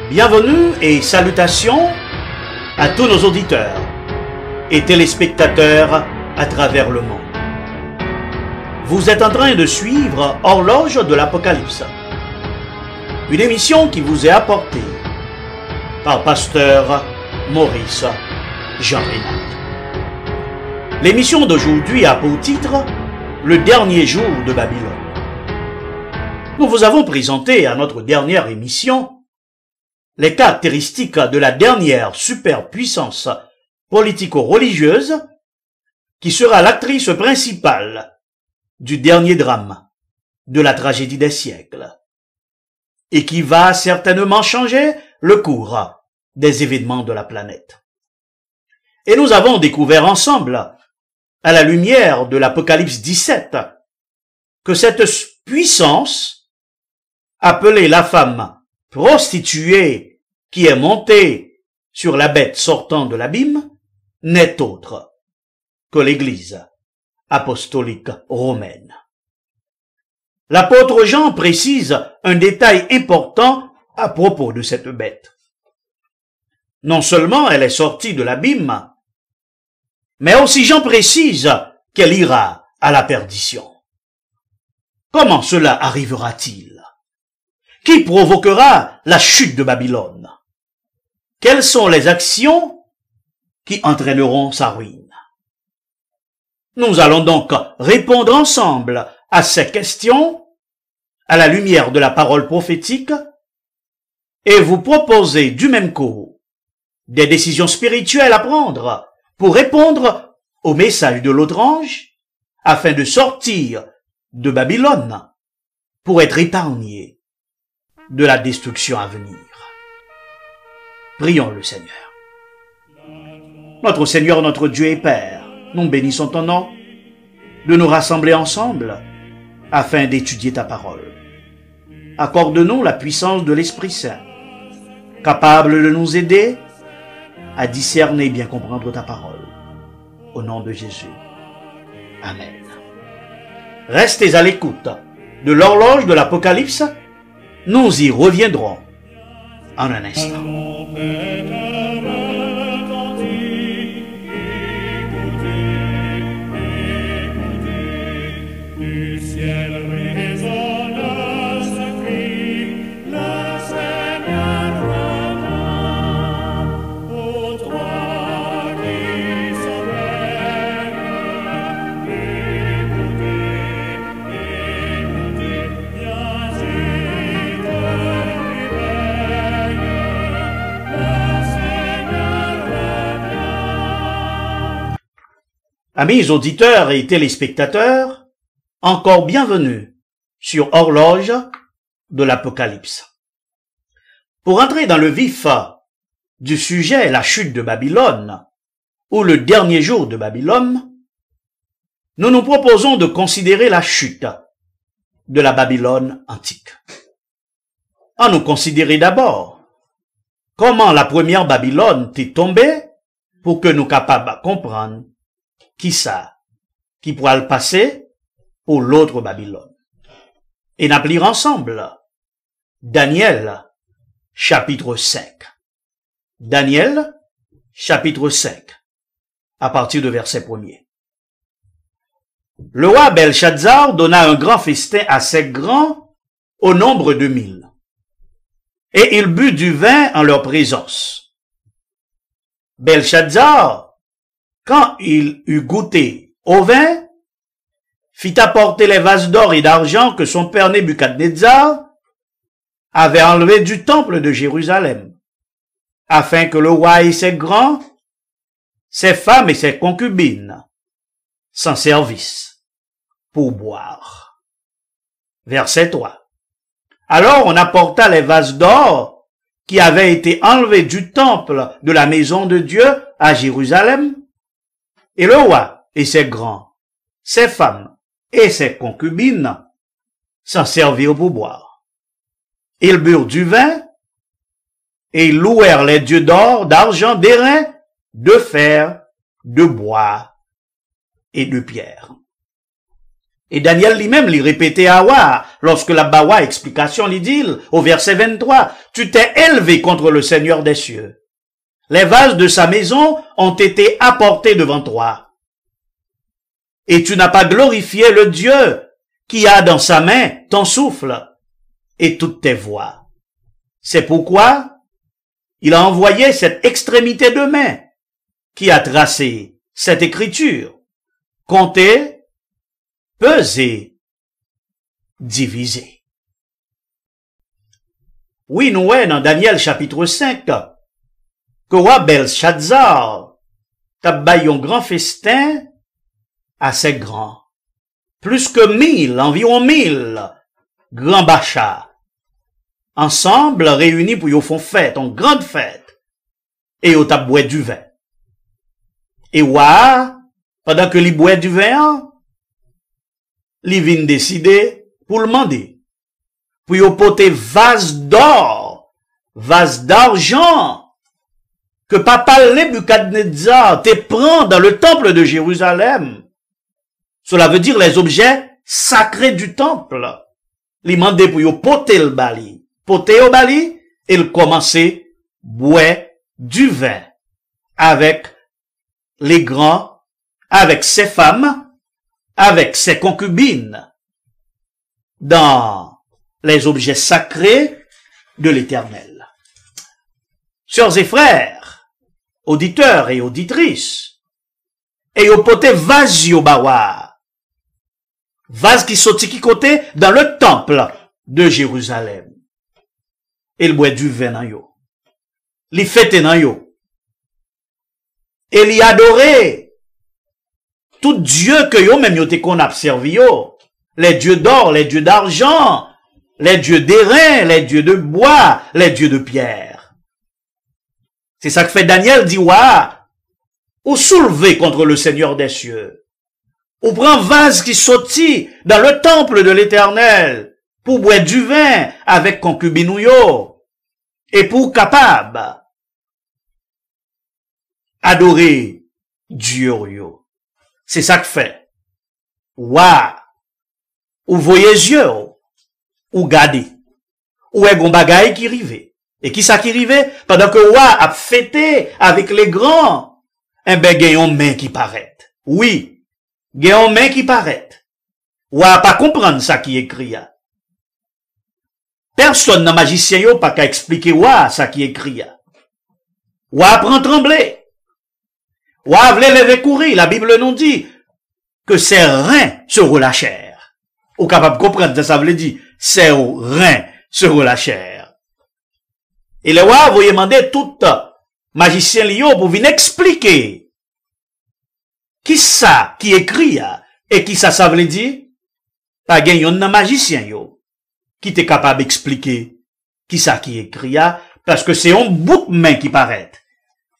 Bienvenue et salutations à tous nos auditeurs et téléspectateurs à travers le monde. Vous êtes en train de suivre Horloge de l'Apocalypse, une émission qui vous est apportée par Pasteur Maurice Jean-Renard. L'émission d'aujourd'hui a pour titre « Le dernier jour de Babylone ». Nous vous avons présenté à notre dernière émission les caractéristiques de la dernière superpuissance politico-religieuse qui sera l'actrice principale du dernier drame de la tragédie des siècles et qui va certainement changer le cours des événements de la planète. Et nous avons découvert ensemble, à la lumière de l'Apocalypse 17, que cette puissance, appelée la femme prostituée qui est montée sur la bête sortant de l'abîme, n'est autre que l'Église apostolique romaine. L'apôtre Jean précise un détail important à propos de cette bête. Non seulement elle est sortie de l'abîme, mais aussi Jean précise qu'elle ira à la perdition. Comment cela arrivera-t-il? Qui provoquera la chute de Babylone? Quelles sont les actions qui entraîneront sa ruine? Nous allons donc répondre ensemble à ces questions à la lumière de la parole prophétique et vous proposer du même coup des décisions spirituelles à prendre pour répondre au message de l'autre ange afin de sortir de Babylone pour être épargné de la destruction à venir. Prions le Seigneur. Notre Seigneur, notre Dieu et Père, nous bénissons ton nom de nous rassembler ensemble afin d'étudier ta parole. Accorde-nous la puissance de l'Esprit Saint, capable de nous aider à discerner et bien comprendre ta parole. Au nom de Jésus. Amen. Restez à l'écoute de l'horloge de l'Apocalypse. Nous y reviendrons en un instant. Amis auditeurs et téléspectateurs, encore bienvenue sur Horloge de l'Apocalypse. Pour entrer dans le vif du sujet, la chute de Babylone, ou le dernier jour de Babylone, nous nous proposons de considérer la chute de la Babylone antique. À nous considérer d'abord comment la première Babylone est tombée pour que nous capables de comprendre qui pourra le passer pour l'autre Babylone. Et nous lire ensemble Daniel, chapitre 5. Daniel, chapitre 5, à partir de verset 1er. Le roi Belshazzar donna un grand festin assez grand au nombre de 1000. Et il but du vin en leur présence. Belshazzar, quand il eut goûté au vin, fit apporter les vases d'or et d'argent que son père Nebuchadnezzar avait enlevés du temple de Jérusalem, afin que le roi et ses grands, ses femmes et ses concubines s'en servissent pour boire. Verset 3. Alors on apporta les vases d'or qui avaient été enlevés du temple de la maison de Dieu à Jérusalem, et le roi et ses grands, ses femmes et ses concubines s'en servirent pour boire. Ils burent du vin et ils louèrent les dieux d'or, d'argent, d'airain, de fer, de bois et de pierre. Et Daniel lui-même lui répétait à Wa, lorsque la Bawa explication lui dit, au verset 23, tu t'es élevé contre le Seigneur des cieux. Les vases de sa maison ont été apportés devant toi. Et tu n'as pas glorifié le Dieu qui a dans sa main ton souffle et toutes tes voix. C'est pourquoi il a envoyé cette extrémité de main qui a tracé cette écriture. Compter, peser, diviser. Oui, nous voyons dans Daniel chapitre 5 que roi Belshazzar t'a baillé un grand festin assez grand. Plus que 1000, environ 1000 grands bachas. Ensemble, réunis pour y faire fête, une grande fête. Et y t'a boire du vin. Et ouah, pendant que li boit du vin, li vin décider pour le demander. Pour y porter vase d'or, vase d'argent, que papa Nebuchadnezzar te prend dans le temple de Jérusalem. Cela veut dire les objets sacrés du temple. Li mandé pour y porter le bali. Porter au bali, et il commençait boire du vin avec les grands, avec ses femmes, avec ses concubines, dans les objets sacrés de l'Éternel. Sœurs et frères, auditeurs et auditrices, et au poté vase yo bawa, vase qui sorti qui côté dans le temple de Jérusalem. Il boit du vin dans yo. Li fête dans yo. Et li adoré tout Dieu que yo même yo te qu'on a servi yo. Les dieux d'or, les dieux d'argent, les dieux d'airain, les dieux de bois, les dieux de pierre. C'est ça que fait Daniel dit, ouah, ou soulever contre le Seigneur des cieux. Ou prend vase qui sortit dans le temple de l'Éternel pour boire du vin avec concubine ou yo. Et pour capable adorer Dieu yo. C'est ça que fait. Ouah, ou voyez yeux, ou gardez, ou est gon bagay qui rive. Et qui ça qui rive? Pendant que ouah a fêté avec les grands, un ben gayon main qui paraît. Oui, gayon main qui paraît. Ouah pas comprendre ça qui écrit. Personne n'a magicien yo pas qu'à expliquer ouah ça qui écrit. Ouah prend trembler. Ouah vle lever courir. La Bible nous dit que ses reins se relâchèrent. Ou capable de comprendre ça veut dire ses reins se relâchèrent. Et le ouah vous demander tout magicien lio pour venir expliquer qui ça qui écrit et qui ça veut dire. Pas gen yon nan magicien yo qui t'est capable d'expliquer qui ça qui écrit parce que c'est un bout de main qui paraît.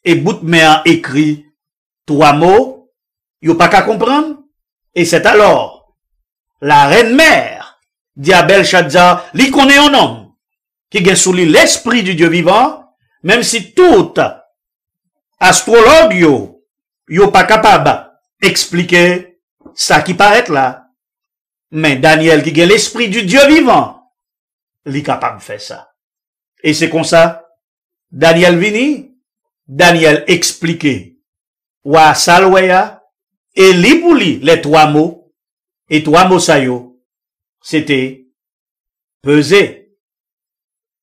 Et bout de main écrit 3 mots, yo pas qu'à comprendre. Et c'est alors la reine mère dit à Belshazzar, li connaît un homme qui gagne sous lui l'esprit du Dieu vivant, même si tout astrologue yo pas capable d'expliquer ça qui paraît là. Mais Daniel qui gagne l'esprit du Dieu vivant, li capable de faire ça. Et c'est comme ça, Daniel vini, Daniel expliqué, wa salweya, et li pour li, les 3 mots, et 3 mots ça yo, c'était peser,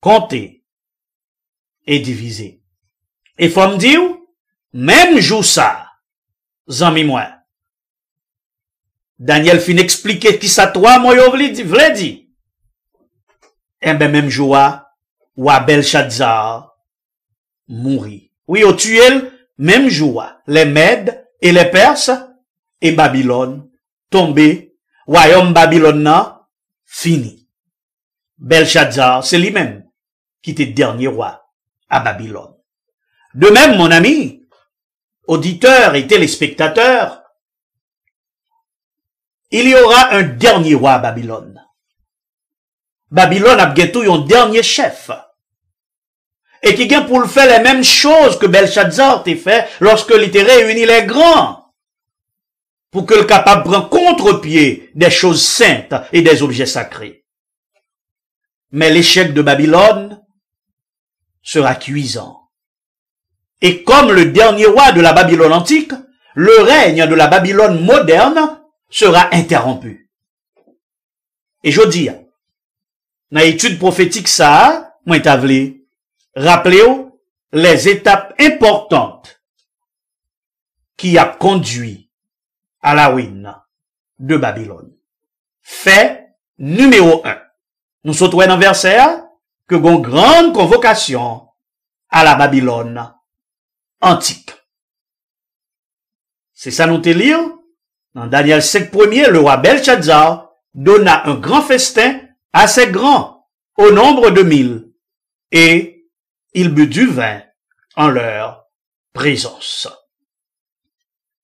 compter, et diviser. Et faut me dire, même jour ça, zami moi, Daniel fin expliquer qui ça 3 mots yo vle di. Et ben même jour, wa Belshazzar mourit. Oui, au tuel, même jour, les Mèdes et les Perses et Babylone tombé, royaume Babylone na fini. Belshazzar, c'est lui-même qui était dernier roi à Babylone. De même, mon ami, auditeur et téléspectateur, il y aura un dernier roi à Babylone. Babylone a bientôt un dernier chef. Et qui vient pour le faire les mêmes choses que Belshazzar t'a fait lorsque il était réuni les grands. pour que le capable prenne contre-pied des choses saintes et des objets sacrés. Mais l'échec de Babylone sera cuisant. Et comme le dernier roi de la Babylone antique, le règne de la Babylone moderne sera interrompu. Et je dis, dans l'étude prophétique ça, moi t'avle, rappelez-vous les étapes importantes qui a conduit à la ruine de Babylone. Fait numéro 1. Nous sommes dans un verset que une grande convocation à la Babylone antique. C'est ça nous te lire. Dans Daniel 5 premier, le roi Belshazzar donna un grand festin assez grand, au nombre de 1000, et il but du vin en leur présence.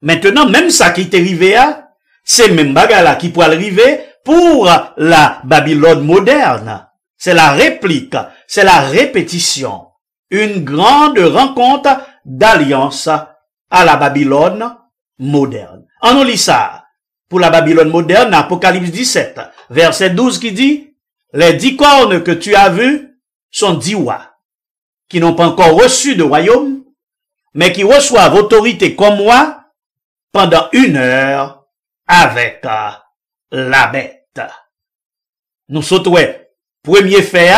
Maintenant, même ça qui est arrivé à, c'est même bagala qui pourrait arriver pour la Babylone moderne. C'est la réplique, c'est la répétition. Une grande rencontre d'alliance à la Babylone moderne. En nous lit ça, pour la Babylone moderne, Apocalypse 17, verset 12 qui dit, les 10 cornes que tu as vues sont 10 rois, qui n'ont pas encore reçu de royaume, mais qui reçoivent autorité comme moi pendant 1 heure avec la bête. Nous sautons, premier fait,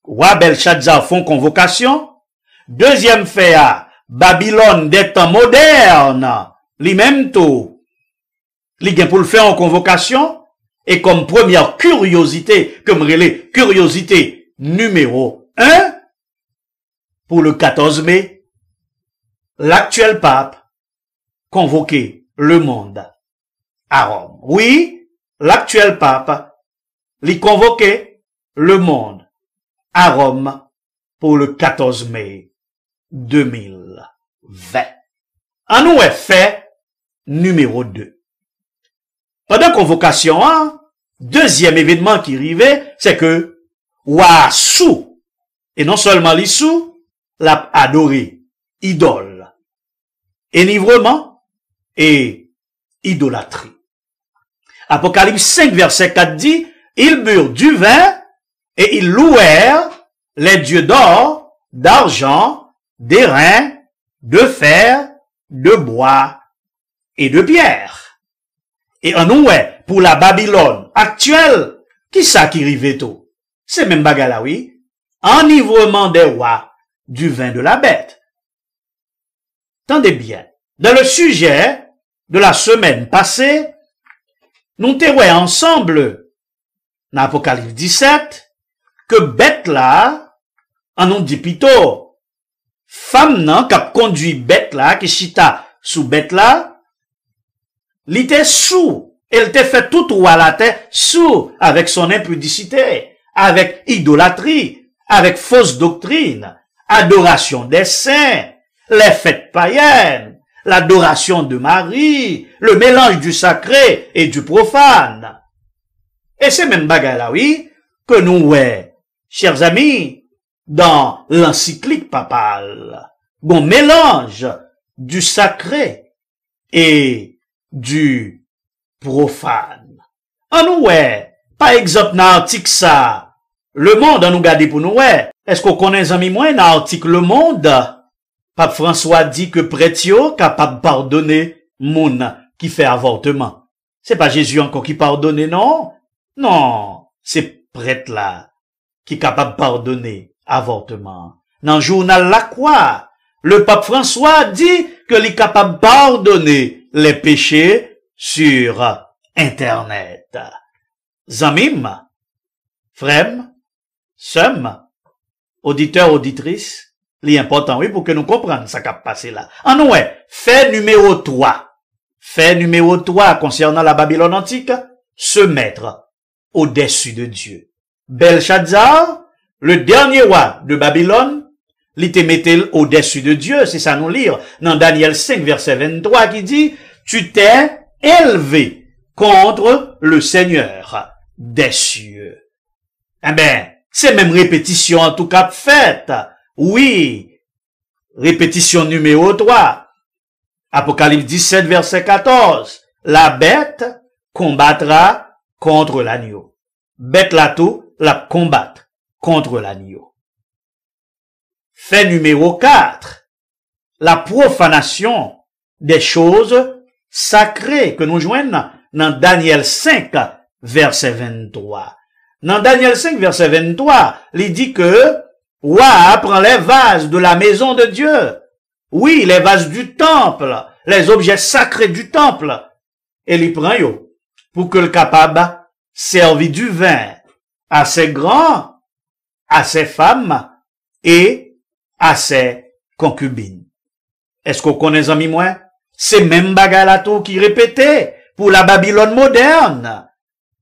roi Belshazzar font convocation. Deuxième fait, Babylone des temps modernes, lui-même tout, li gen pour le faire en convocation, et comme première curiosité, comme relais, curiosité numéro 1, pour le 14 mai, l'actuel pape convoquait le monde à Rome. Oui, l'actuel pape lui convoquait le monde à Rome pour le 14 mai 2020. En nous est fait numéro 2. Pendant convocation, deuxième événement qui arrivait, c'est que Wassou, et non seulement l'issou, l'a adoré, idole, enivrement et idolâtrie. Apocalypse 5, verset 4 dit, ils burent du vin et ils louèrent les dieux d'or, d'argent, d'airain, de fer, de bois et de pierre. Et en nous, pour la Babylone actuelle, qui ça qui rive tout? C'est même bagala, oui. Enivrement des rois du vin de la bête. Tendez bien. Dans le sujet de la semaine passée, nous t'évoyons ensemble, dans Apocalypse 17, que bête là, en nous dit plutôt, femme nan, qui a conduit bête là, qui chita sous bête là, il était sous, elle t'a fait tout roi la tête sous, avec son impudicité, avec idolâtrie, avec fausse doctrine, adoration des saints, les fêtes païennes, l'adoration de Marie, le mélange du sacré et du profane. Et c'est même bagarre là, oui, que nous, ouais, chers amis, dans l'encyclique papale, bon mélange du sacré et du profane. En nous, ouais, par exemple, dans l'article ça, le monde, en nous garde pour nous, ouais, est-ce qu'on connaît les amis moins dans l'article le monde? Pape François dit que prêtio capable de pardonner moun qui fait avortement. C'est pas Jésus encore qui pardonne, non? Non, c'est prêtre là qui est capable de pardonner avortement. Dans le journal La Croix, le pape François dit que il est capable de pardonner les péchés sur Internet. Zamim, frem, sem, auditeurs, auditrices, l'important, oui, pour que nous comprenions ça qui a passé là. En nous, fait numéro 3. Fait numéro 3 concernant la Babylone antique, se mettre au-dessus de Dieu. Belshazzar, le dernier roi de Babylone, l'était metté au-dessus de Dieu, c'est ça nous lire, dans Daniel 5, verset 23, qui dit, tu t'es élevé contre le Seigneur des cieux. Eh ben, c'est même répétition en tout cas faite. Oui, répétition numéro 3. Apocalypse 17, verset 14. la bête combattra contre l'agneau. Bête la tout, la combattre contre l'agneau. Fait numéro 4. La profanation des choses sacrées que nous joignons dans Daniel 5, verset 23. Dans Daniel 5, verset 23, il dit que Ouah prend les vases de la maison de Dieu. Oui, les vases du temple, les objets sacrés du temple. Et il prend yo pour que le capable servi du vin à ses grands, à ses femmes et à ses concubines. Est-ce qu'on connaît, amis, moi? C'est même bagay la tout qui répétait pour la Babylone moderne.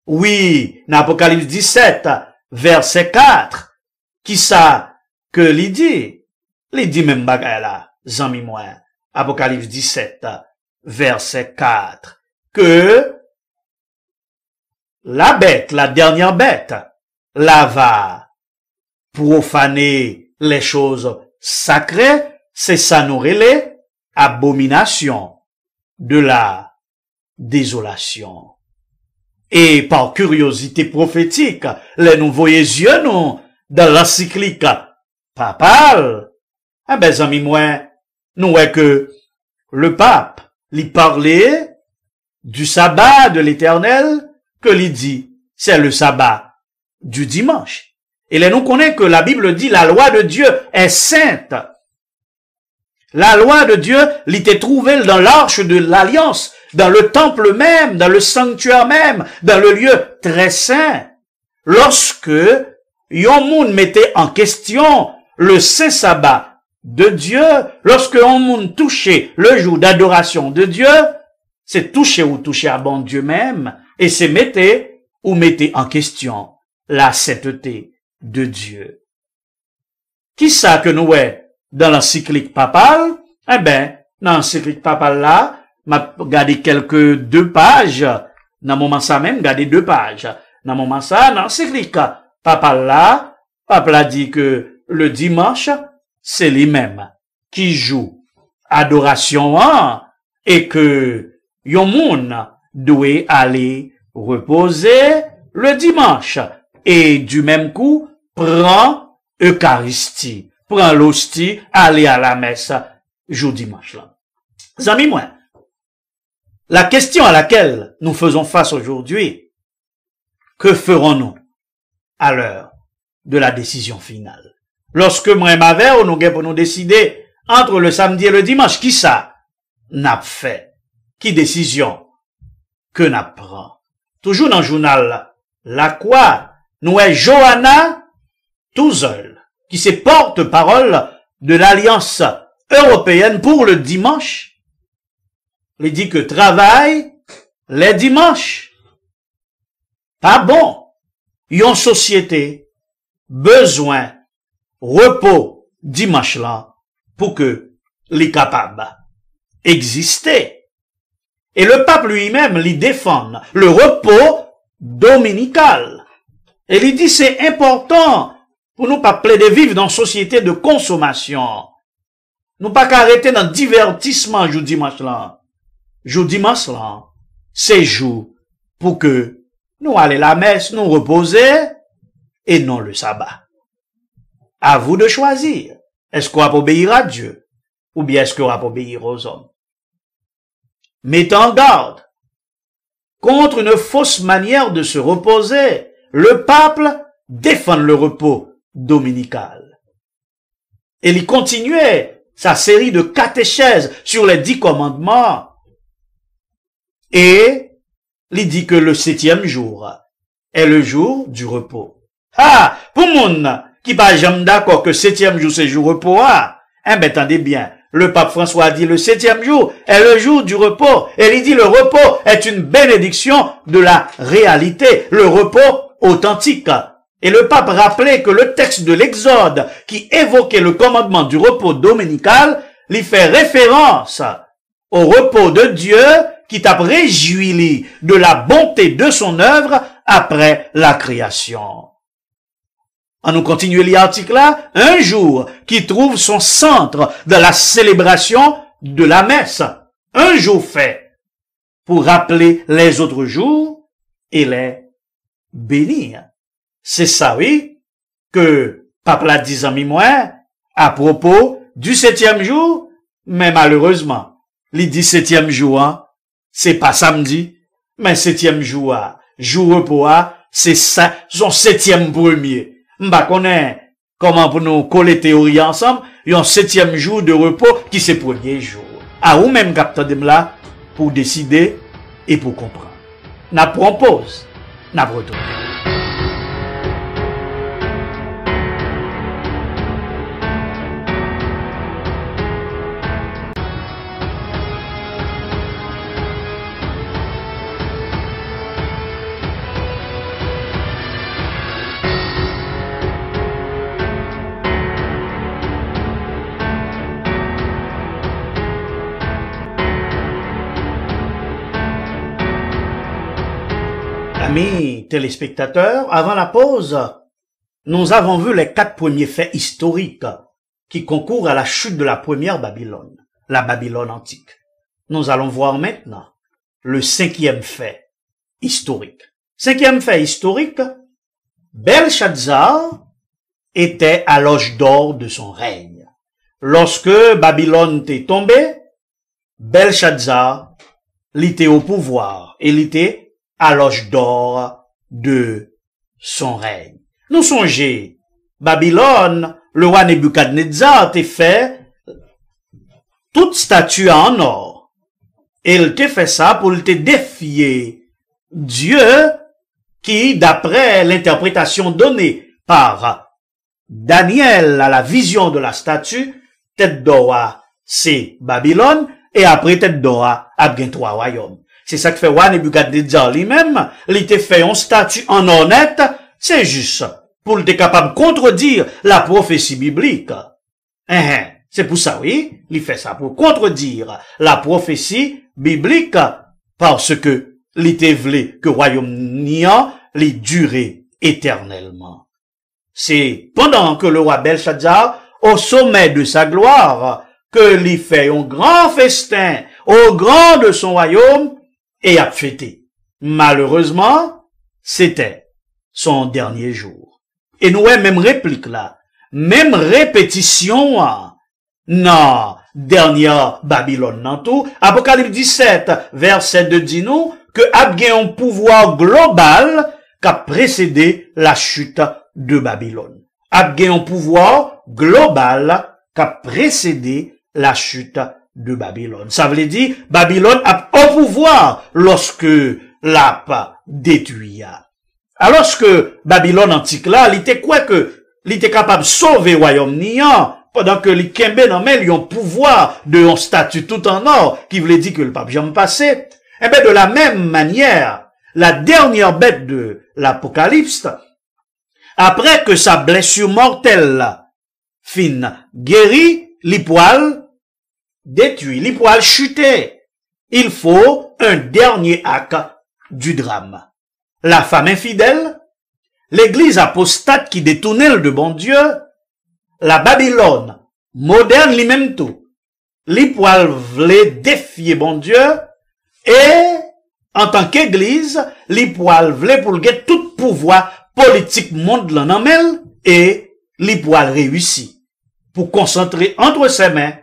Oui, dans Apocalypse 17, verset 4, qui ça que l'il dit? L'il dit même bagay la, amis, moi. Apocalypse 17, verset 4, que la bête, la dernière bête, la va profaner les choses sacrées, c'est ça nous relais, abomination de la désolation. Et par curiosité prophétique, les nouveaux yeux nous, dans l'encyclique papale, eh ben, amis, moi, nous voyons que le pape, lui parlait du sabbat de l'Éternel, que lui dit, c'est le sabbat du dimanche. Et là, nous connaissons que la Bible dit, la loi de Dieu est sainte. La loi de Dieu, il était trouvée dans l'arche de l'alliance, dans le temple même, dans le sanctuaire même, dans le lieu très saint. Lorsque yon moun mettait en question le saint sabbat de Dieu, lorsque yon moun touchait le jour d'adoration de Dieu, c'est toucher ou toucher à bon Dieu même, et c'est mettez ou mettez en question la sainteté de Dieu. Qui ça que nous est dans l'encyclique papale? Eh ben, dans l'encyclique papale là, m'a regardé quelques 2 pages, dans le moment ça même, regardé 2 pages. Dans le moment ça, dans l'encyclique papale là, pape l'a dit que le dimanche, c'est lui-même qui joue adoration et que yon moun doit aller reposer le dimanche. Et du même coup, prend Eucharistie, prend l'hostie, aller à la messe, jour dimanche là. Amis moi, la question à laquelle nous faisons face aujourd'hui, que ferons-nous à l'heure de la décision finale? Lorsque moi et ma mère, nous avons pour nous décider entre le samedi et le dimanche, qui ça n'a fait? Qui décision que n'a prend? Toujours dans le journal, la quoi, nous est Johanna Touzel, qui se porte-parole de l'Alliance européenne pour le dimanche. Il dit que travail les dimanches. Pas bon. Yon société besoin repos dimanche là pour que les capables exister. Et le pape lui-même lui défend le repos dominical. Et il dit c'est important pour nous pas plaider vivre dans une société de consommation. Nous pas qu'arrêter dans le divertissement jour dimanche là. Jour dimanche là, c'est jour pour que nous aller la messe, nous reposer et non le sabbat. À vous de choisir. Est-ce qu'on va obéir à Dieu ou bien est-ce qu'on va obéir aux hommes? Mettez en garde contre une fausse manière de se reposer. Le pape défend le repos dominical. Et il continuait sa série de catéchèses sur les 10 commandements. Et il dit que le 7e jour est le jour du repos. Ah, pour moun qui pas jamais d'accord que 7e jour c'est jour repos, ben attendez bien. Le pape François a dit le 7e jour est le jour du repos. Et il dit le repos est une bénédiction de la réalité. Le repos authentique. Et le pape rappelait que le texte de l'Exode qui évoquait le commandement du repos dominical lui fait référence au repos de Dieu qui t'a réjoui de la bonté de son œuvre après la création. On nous continue l'article là, un jour qui trouve son centre dans la célébration de la messe. Un jour fait pour rappeler les autres jours et les bénir. C'est ça, oui, que Pape l'a dit en moi à propos du 7e jour, mais malheureusement, le 17e jour, hein, c'est pas samedi, mais 7e jour, jour repos, c'est ça, son 7e premier. M'ba connaît comment pour nous coller théorie ensemble, il y a un 7e jour de repos qui c'est premier jour. À ou même capteur de là pour décider et pour comprendre. N'a propose, n'a retourné. Amis téléspectateurs, avant la pause, nous avons vu les 4 premiers faits historiques qui concourent à la chute de la première Babylone, la Babylone antique. Nous allons voir maintenant le 5e fait historique. 5e fait historique, Belshazzar était à l'âge d'or de son règne. Lorsque Babylone était tombée, Belshazzar était au pouvoir et il était à l'âge d'or de son règne. Nous songez, Babylone, le roi Nebuchadnezzar t'a fait toute statue en or. Et il t'a fait ça pour te défier Dieu qui, d'après l'interprétation donnée par Daniel à la vision de la statue, tête d'or, c'est Babylone, et après tête d'or, a bien 3 royaumes. C'est ça que fait roi Nebuchadnezzar lui-même, il te fait un statut en honnête, c'est juste pour être capable de contredire la prophétie biblique. C'est pour ça, oui, il fait ça pour contredire la prophétie biblique, parce que il te voulait que royaume niant les durer éternellement. C'est pendant que le roi Belshazzar, au sommet de sa gloire, que il fait un grand festin au grand de son royaume, et a fêté. Malheureusement, c'était son dernier jour. Et nous avons même réplique là, même répétition, non, dernière Babylone, non tout. Apocalypse 17, verset 2 dit nous que a un pouvoir global qui a précédé la chute de Babylone. A un pouvoir global qui a précédé la chute de Babylone. Ça veut dire, Babylone a au pouvoir lorsque l'a détruit. Alors que Babylone antique là, il était quoi que, il était capable de sauver le royaume niant, pendant que les Kembe non mais ils ont pouvoir de un statut tout en or, qui voulait dire que le pape jamais passé. Eh bien, de la même manière, la dernière bête de l'Apocalypse, après que sa blessure mortelle fin guérie, les poils détruit, les poils chuter. Il faut un dernier acte du drame. La femme infidèle, l'église apostate qui détournait de bon Dieu, la Babylone moderne lui-même tout. Les poils voulaient défier bon Dieu et en tant qu'église, les poils voulaient pour le tout pouvoir politique monde l'en mêle et les poils réussit pour concentrer entre ses mains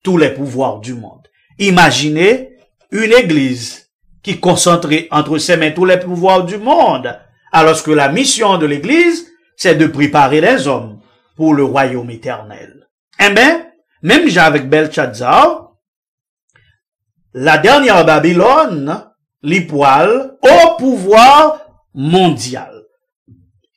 tous les pouvoirs du monde. Imaginez une église qui concentrait entre ses mains tous les pouvoirs du monde, alors que la mission de l'église, c'est de préparer les hommes pour le royaume éternel. Eh bien, même avec Belshazzar, la dernière Babylone, les poils au pouvoir mondial.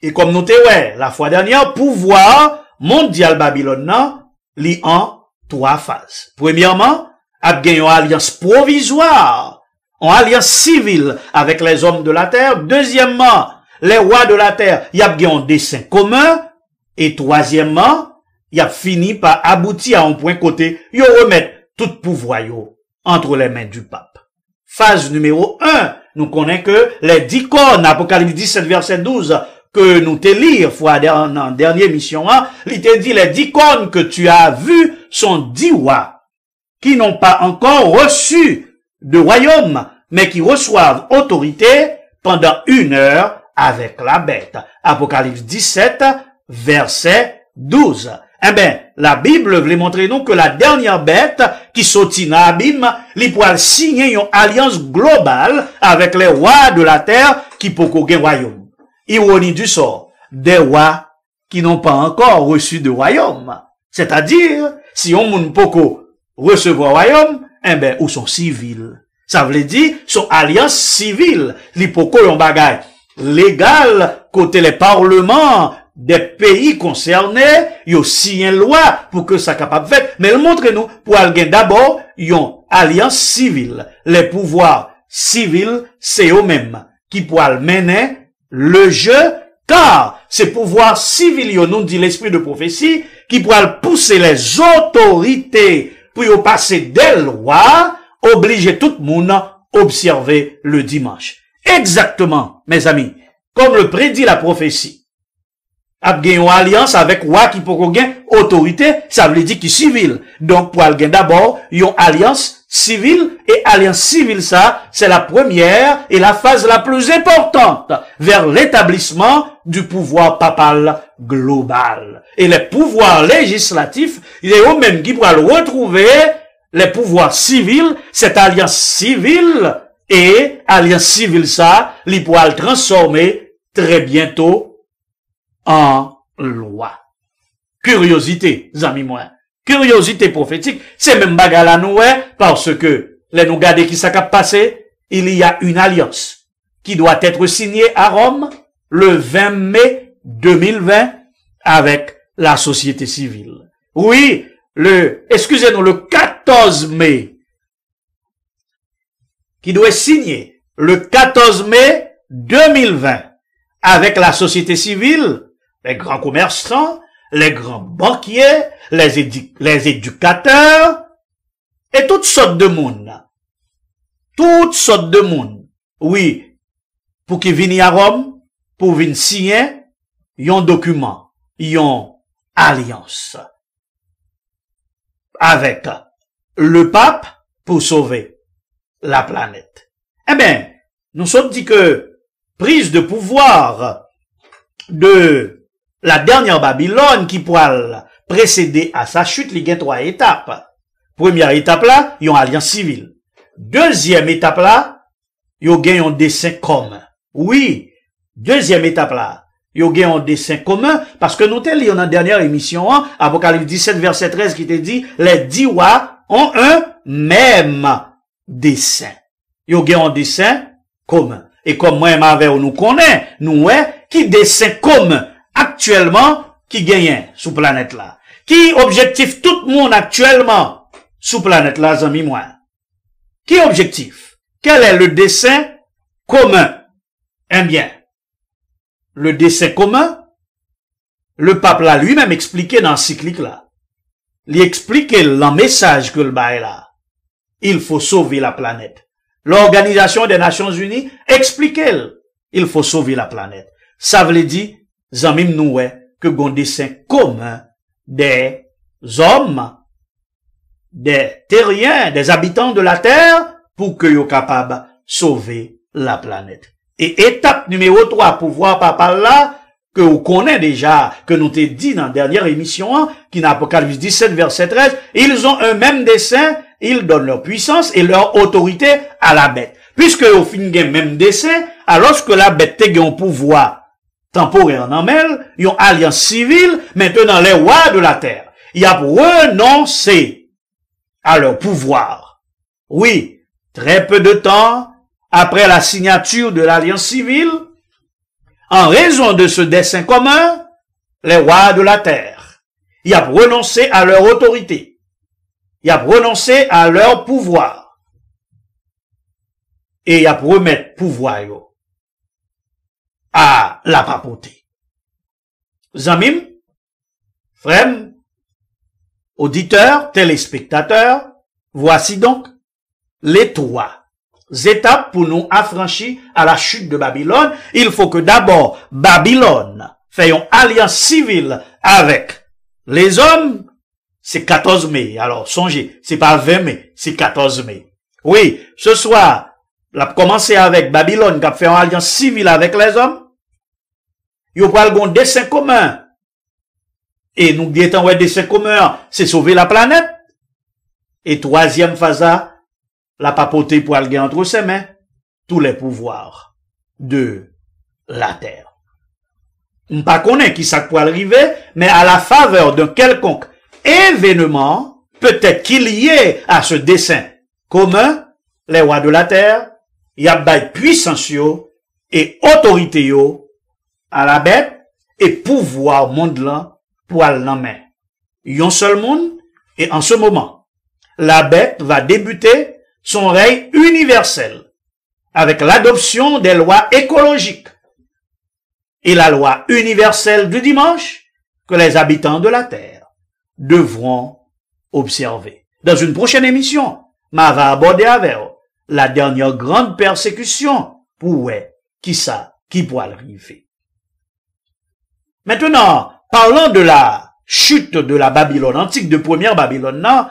Et comme nous t'avons la fois dernière, pouvoir mondial Babylone, li en 3 phases. Premièrement, a gagné une alliance provisoire, une alliance civile avec les hommes de la terre. Deuxièmement, les rois de la terre, y a gagné un dessein commun. Et troisièmement, y a fini par aboutir à un point côté, y remettre tout pouvoir entre les mains du pape. Phase numéro 1, nous connaissons que les 10 cornes, Apocalypse 17, verset 12, que nous te lire, fois en dernière mission, il te dit les 10 cornes que tu as vues sont 10 rois qui n'ont pas encore reçu de royaume, mais qui reçoivent autorité pendant 1 heure avec la bête. Apocalypse 17, verset 12. Eh bien, la Bible voulait montrer nous que la dernière bête qui sortit dans l'abîme, il pourra signer une alliance globale avec les rois de la terre qui pour qu'au royaume. Ironie du sort, des rois qui n'ont pas encore reçu de royaume. C'est-à-dire, si on ne peut recevoir royaume, eh bien, ou sont civils. Ça veut dire, son alliance civile. L'hypoco yon bagay légal, côté les parlements des pays concernés, yo signé une loi pour que ça capable faire. Mais le montre-nous, pour aller d'abord, yon alliance civile. Les pouvoirs civils, c'est eux-mêmes qui pourront mener le jeu, car ces pouvoirs civils, yo nous dit l'esprit de prophétie, qui pourront pousser les autorités pour y passer des lois, obliger tout le monde à observer le dimanche. Exactement, mes amis, comme le prédit la prophétie. A gagné une alliance avec roi qui pour gagner autorité, ça veut dire qu'il civil. Donc pour gagner d'abord une alliance civile, et alliance civile ça, c'est la première et la phase la plus importante vers l'établissement du pouvoir papal global. Et les pouvoirs législatifs, il est eux-mêmes qui pourront retrouver les pouvoirs civils, cette alliance civile, et alliance civile ça, il pourra le transformer très bientôt en loi. Curiosité, amis moi. Curiosité prophétique, c'est même bagala nous, parce que, les nous garder qui s'est passé, il y a une alliance qui doit être signée à Rome le 20 mai 2020 avec la société civile. Oui, excusez-nous, le 14 mai, qui doit signer le 14 mai 2020 avec la société civile, les grands commerçants, les grands banquiers, les éducateurs, et toutes sortes de monde. Toutes sortes de monde. Oui, pour qu'ils viennent à Rome, pour venir signer, ils ont document, ils ont alliance avec le pape pour sauver la planète. Eh bien, nous sommes dit que prise de pouvoir de la dernière Babylone qui pourra précéder à sa chute, il y a 3 étapes. Première étape là, il y a une alliance civile. Deuxième étape là, il y a un dessein commun. Oui, deuxième étape là, il y a un dessein commun, parce que nous t'ai dit dans la dernière émission, Apocalypse 17, verset 13, qui te dit, les 10 rois ont un même dessein. Il y a un dessein commun. Et comme moi et ma mère nous connaît, nous, qui dessein commun actuellement qui gagne sous planète là. Qui objectif tout le monde actuellement sous planète là, amis moi. Qui objectif? Quel est le dessein commun? Eh bien, le dessein commun, le pape là lui-même expliqué dans l'encyclique là. Il expliquait le message que le bail là. Il faut sauver la planète. L'Organisation des Nations Unies expliquait il faut sauver la planète. Ça veut dire Zamim nous que gon dessein commun des hommes, des terriens, des habitants de la terre pour que yo capable sauver la planète. Et étape numéro 3 pouvoir papa là que vous connaissez déjà, que nous t'ai dit dans la dernière émission, qui n'a Apocalypse 17 verset 13, ils ont un même dessein, ils donnent leur puissance et leur autorité à la bête. Puisque au fin de même dessein, alors que la bête a un pouvoir temporaire en elle, ils ont alliance civile, maintenant les rois de la terre. Ils ont renoncé à leur pouvoir. Oui, très peu de temps après la signature de l'alliance civile, en raison de ce dessein commun, les rois de la terre, ils ont renoncé à leur autorité. Ils ont renoncé à leur pouvoir. Et ils ont remettre pouvoir à la papauté. Zamim, frères, auditeurs, téléspectateurs, voici donc les 3 étapes pour nous affranchir à la chute de Babylone. Il faut que d'abord Babylone fait une alliance civile avec les hommes. C'est 14 mai. Alors, songez, c'est pas 20 mai, c'est 14 mai. Oui, ce soir, l'a commencé avec Babylone, qui a fait une alliance civile avec les hommes. Yo pral gon dessein commun. Et nous disons, ouais, dessein commun, c'est sauver la planète. Et troisième phase, la papauté pour aller entre ses mains, tous les pouvoirs de la terre. On pas connaît qui ça peut arriver, mais à la faveur d'un quelconque événement, peut-être qu'il y ait à ce dessein commun, les rois de la terre, y a bail puissance yo, et autorité yo, à la bête, et pouvoir monde là, pour aller en main. Yon seul monde, et en ce moment, la bête va débuter son règne universel, avec l'adoption des lois écologiques, et la loi universelle du dimanche, que les habitants de la terre devront observer. Dans une prochaine émission, ma va aborder avec la dernière grande persécution pour qui pourra arriver. Maintenant, parlons de la chute de la Babylone antique, de première Babylone, non,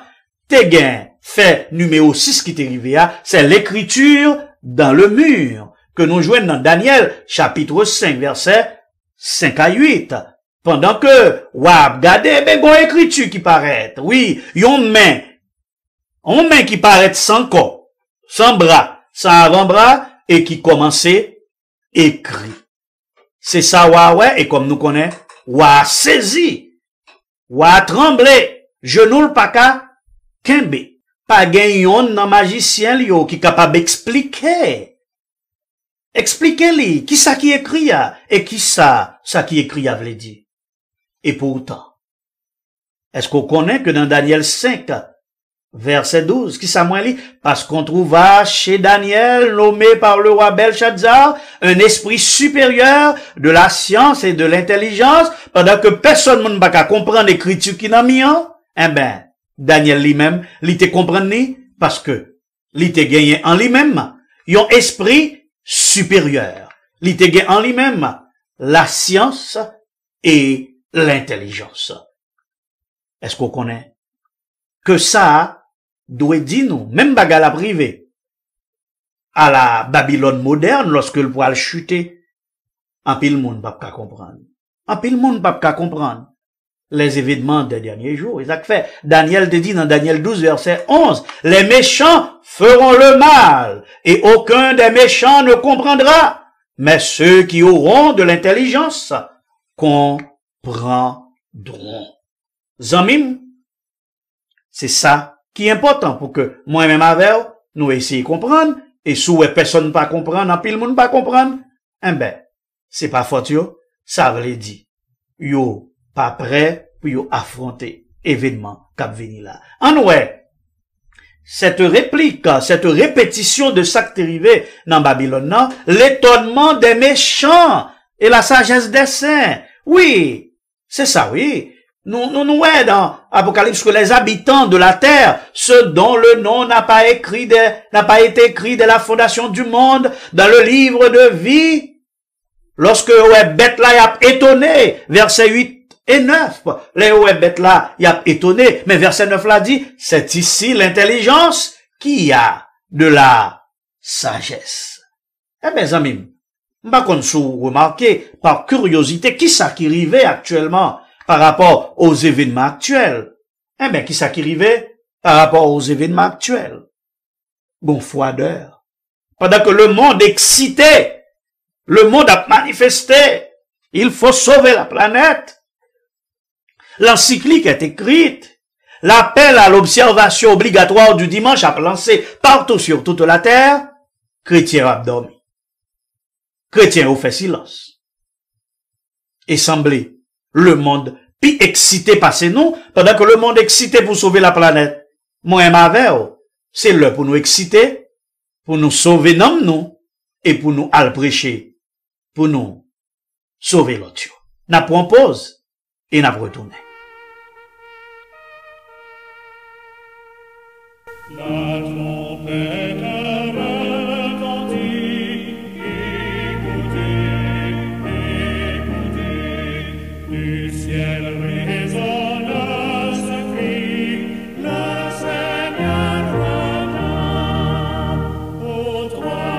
Téguin, fait numéro 6 qui est arrivé, c'est l'écriture dans le mur, que nous jouons dans Daniel, chapitre 5, verset 5 à 8. Pendant que, regardez, ben, bon écriture qui paraît. Oui, yon main qui paraît sans corps, sans bras, sans avant-bras, et qui commençait écrit. C'est ça, ouais, et comme nous connaissons, saisi, tremblé, genou pas qu'à kembe, pas gagnon nan magicien li qui capable d'expliquer. Expliquez-lui, qui ça qui écrit, et qui ça qui écrit, veut dire. Et pourtant, est-ce qu'on connaît que dans Daniel 5, verset 12, qui ça moins lit? Parce qu'on trouva chez Daniel, nommé par le roi Belshazzar, un esprit supérieur de la science et de l'intelligence, pendant que personne ne va comprendre l'écriture qui n'a mis en, eh ben, Daniel lui-même, il te comprend ni, parce que, il te gagné en lui-même, un esprit supérieur. Il te gagné en lui-même, la science et l'intelligence. Est-ce qu'on connaît? Que ça, doit dire nous, même bagarre la privée, à la Babylone moderne, lorsque le poil chuter, en pile monde pas qu'à comprendre. En pile monde pas qu'à comprendre les événements des derniers jours. Et ça fait, Daniel te dit dans Daniel 12, verset 11, les méchants feront le mal, et aucun des méchants ne comprendra, mais ceux qui auront de l'intelligence comprendront. Zamim, c'est ça qui est important pour que moi-même avec nous essayions de comprendre, et si personne ne pas comprendre, en pile monde pas comprendre, eh ben, c'est pas faute yo, ça veut dire, yo, pas prêt pour yo affronter événement qui venir là. En ouais, cette réplique, cette répétition de ça qui est arrivé dans Babylone, non, l'étonnement des méchants et la sagesse des saints. Oui, c'est ça, oui. Nous, ouais, dans Apocalypse, que les habitants de la terre, ceux dont le nom n'a pas été écrit dès la fondation du monde, dans le livre de vie, lorsque, ouais, bête là, y a étonné, verset 8 et 9, les ouais, bête là, y a étonné, mais verset 9 là dit, c'est ici l'intelligence qui a de la sagesse. Eh bien, amis, m'pas qu'on sous remarquer, par curiosité, qui ça qui arrivait actuellement, par rapport aux événements actuels. Eh bien, qui ça qui arrivait par rapport aux événements actuels? Bon froideur. Pendant que le monde excité, le monde a manifesté, il faut sauver la planète. L'encyclique est écrite. L'appel à l'observation obligatoire du dimanche a lancé partout sur toute la terre. Chrétiens ont dormi. Chrétiens ont fait silence. Et semblé le monde puis excité passer nous, pendant que le monde excité pour sauver la planète. Moi et ma vère, c'est l'heure pour nous exciter, pour nous sauver nous, et pour nous aller prêcher, pour nous sauver l'autre. N'a pris pause, et n'a retourné. La trompette retentit, écoutez, écoutez, du ciel résonne ce cri, le Seigneur revient, au trône.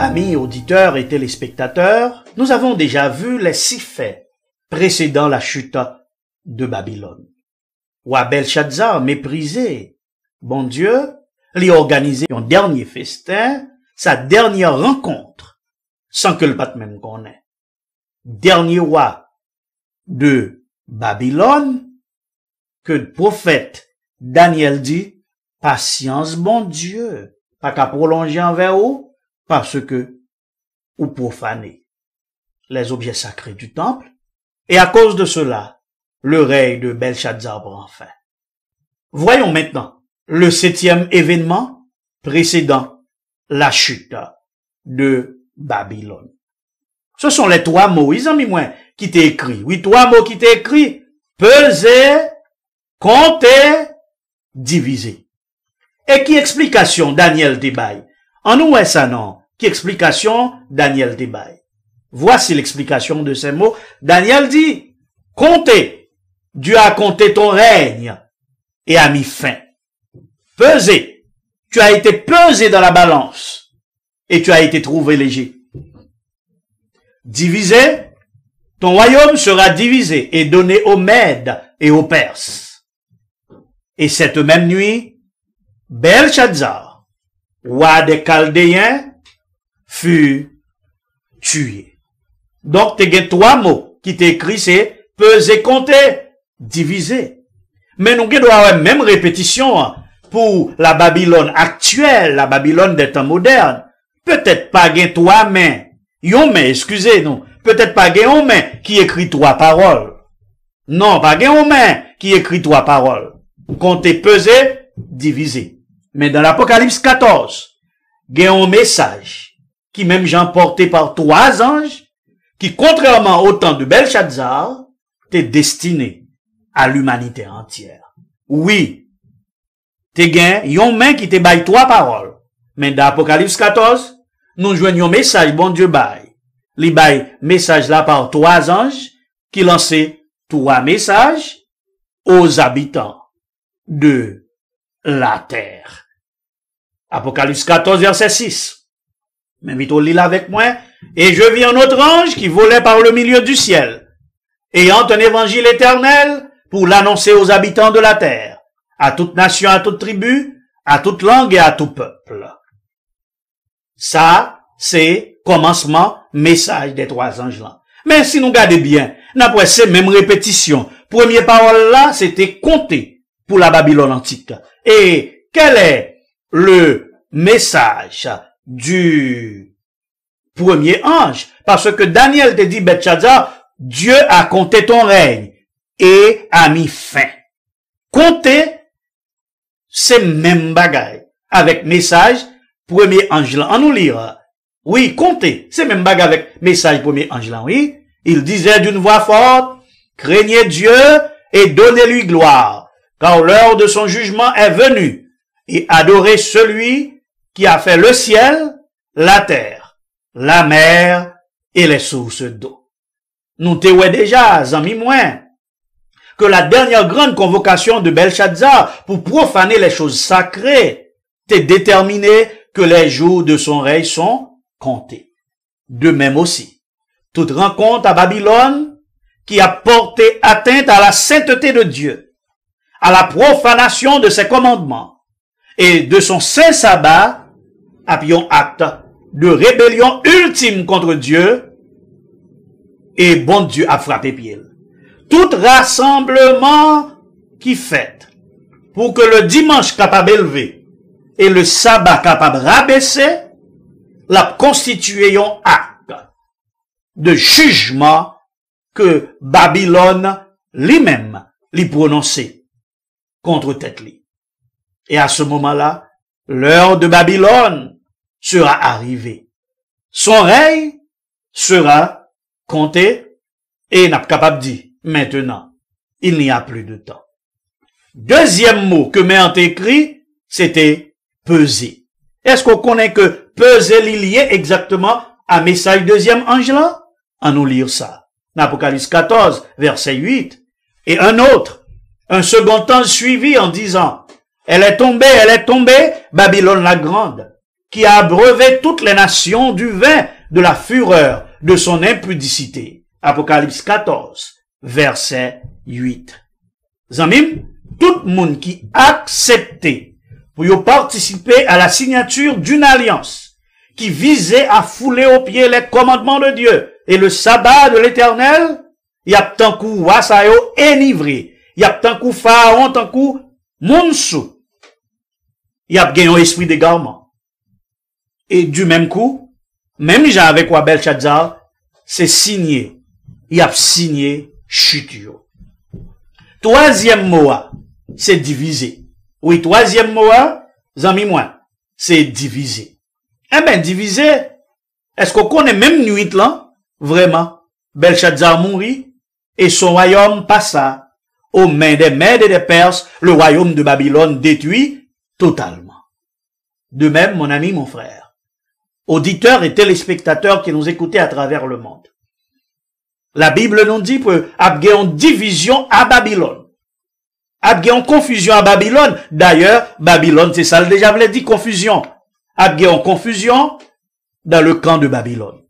Amis auditeurs et téléspectateurs, nous avons déjà vu les 6 faits précédant la chute de Babylone. Roi Belshazzar méprisé, bon Dieu, lui a organisé un dernier festin, sa dernière rencontre, sans que le pape même connaisse. Dernier roi de Babylone, que le prophète Daniel dit, patience, bon Dieu, pas qu'à prolonger envers vous, parce que ou profaner les objets sacrés du temple, et à cause de cela, le règne de Belshazzar prend fin. Voyons maintenant le 7e événement précédant la chute de Babylone. Ce sont les 3 mots, ils ont mis moins, qui t'est écrit. Oui, 3 mots qui t'est écrit. Peser, compter, diviser. Et qui explication Daniel débaille? En nous est ça non? Qui explication Daniel débaille? Voici l'explication de ces mots. Daniel dit, compter. Dieu a compté ton règne et a mis fin. Peser. Tu as été pesé dans la balance et tu as été trouvé léger. Diviser. Ton royaume sera divisé et donné aux Mèdes et aux Perses. Et cette même nuit, Belshazzar, roi des Chaldéens, fut tué. Donc, tu as 3 mots qui t'écrit, c'est peser, compter, diviser. Mais nous devons avoir même répétition pour la Babylone actuelle, la Babylone des temps modernes. Peut-être pas gain 3 mains. Yon main, excusez-nous. Peut-être pas gain yon main qui écrit 3 paroles. Non, pas gain yon main qui écrit 3 paroles. Compter, peser, diviser. Mais dans l'Apocalypse 14, gain un message qui même Jean porté par 3 anges qui, contrairement au temps de Belshazzar, t'es destiné à l'humanité entière. Oui, t'es gain yon main qui te baille 3 paroles. Mais dans l'Apocalypse 14, nous joignons message, bon Dieu baille. Li baille message là par 3 anges qui lançaient 3 messages aux habitants de la terre. Apocalypse 14, verset 6. M'invite au lit avec moi. Et je vis un autre ange qui volait par le milieu du ciel, ayant un évangile éternel pour l'annoncer aux habitants de la terre, à toute nation, à toute tribu, à toute langue et à tout peuple. Ça, c'est commencement, message des 3 anges-là. Mais si nous regardons bien, après ces mêmes répétitions, première parole là, c'était compter pour la Babylone antique. Et quel est le message du premier ange? Parce que Daniel te dit, Belshazzar, Dieu a compté ton règne et a mis fin. Compter, c'est même bagaille. Avec message, premier ange là. En nous lire. Oui, compter, c'est même bagaille avec message, premier ange là. Oui. Il disait d'une voix forte, craignez Dieu et donnez-lui gloire, car l'heure de son jugement est venue, et adorez celui qui a fait le ciel, la terre, la mer et les sources d'eau. Nous t'éouons déjà, amis moins, que la dernière grande convocation de Belshazzar pour profaner les choses sacrées t'est déterminé que les jours de son règne sont comptés. De même aussi, toute rencontre à Babylone qui a porté atteinte à la sainteté de Dieu, à la profanation de ses commandements et de son saint sabbat, appuyons acte de rébellion ultime contre Dieu, et bon Dieu a frappé pied. Tout rassemblement qui fait pour que le dimanche capable élevé et le sabbat capable rabaisser, la constitué un acte de jugement que Babylone lui-même lui prononçait contre tête li. Et à ce moment-là, l'heure de Babylone sera arrivée. Son règne sera compté et n'a pas capable de dire, maintenant, il n'y a plus de temps. Deuxième mot que m'ont écrit, c'était peser. Est-ce qu'on connaît que peser lié exactement à message deuxième ange là? À nous lire ça. Apocalypse 14, verset 8. Et un autre, un second ange suivi en disant, elle est tombée, Babylone la grande, qui a abreuvé toutes les nations du vin de la fureur de son impudicité. Apocalypse 14, verset 8. Zamim, tout le monde qui acceptait pour y participer à la signature d'une alliance qui visait à fouler aux pieds les commandements de Dieu et le sabbat de l'Éternel, y a tant coup wasayo enivré, y a tant coup pharaon, tant coup monsou, y a gagné un esprit d'égarement. Et du même coup, même j'ai avec quoi Belshazzar, c'est signé, y a signé chutio. Troisième mot, c'est divisé. Oui, troisième mot, zami moi, c'est divisé. Eh ben, divisé, est-ce qu'on connaît même nuit là? Vraiment. Belshazzar mourit, et son royaume passa aux mains des Mèdes et des Perses, le royaume de Babylone détruit totalement. De même, mon ami, mon frère, auditeurs et téléspectateurs qui nous écoutaient à travers le monde. La Bible nous dit que il y a une division à Babylone. Il y a une confusion à Babylone. D'ailleurs, Babylone, c'est ça, déjà voulait dire confusion. Il y a une confusion dans le camp de Babylone.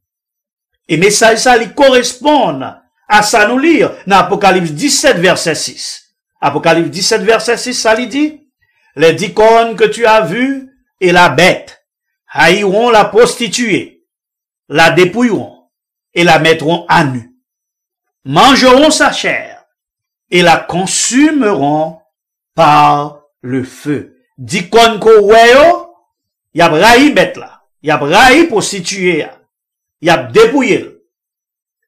Et mais ça il correspond à ça nous lire dans Apocalypse 17, verset 6. Apocalypse 17, verset 6, ça lui dit, les 10 cornes que tu as vues et la bête haïront la prostituée, la dépouilleront et la mettront à nu. Mangeront sa chair et la consumeront par le feu. 10 cornes ko weyo, y a raï bête là, y a raï prostituée, y a dépouillé,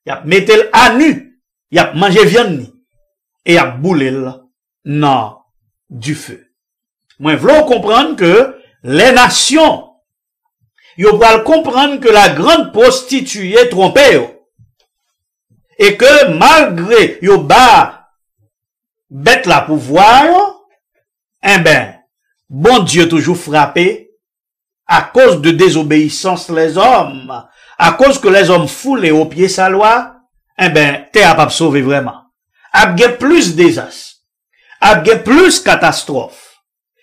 y a mettel à nu, y a mangé viande, et y a boulé dans du feu. Moi, v'lou comprendre que les nations, yo pral comprendre que la grande prostituée trompée yo. Et que malgré yo ba bête la pouvoir yo, eh ben, bon Dieu toujours frappé à cause de désobéissance les hommes, à cause que les hommes foulent aux pieds sa loi, eh ben, t'es capable de sauver vraiment. Abgé plus désastres, abgé plus catastrophes.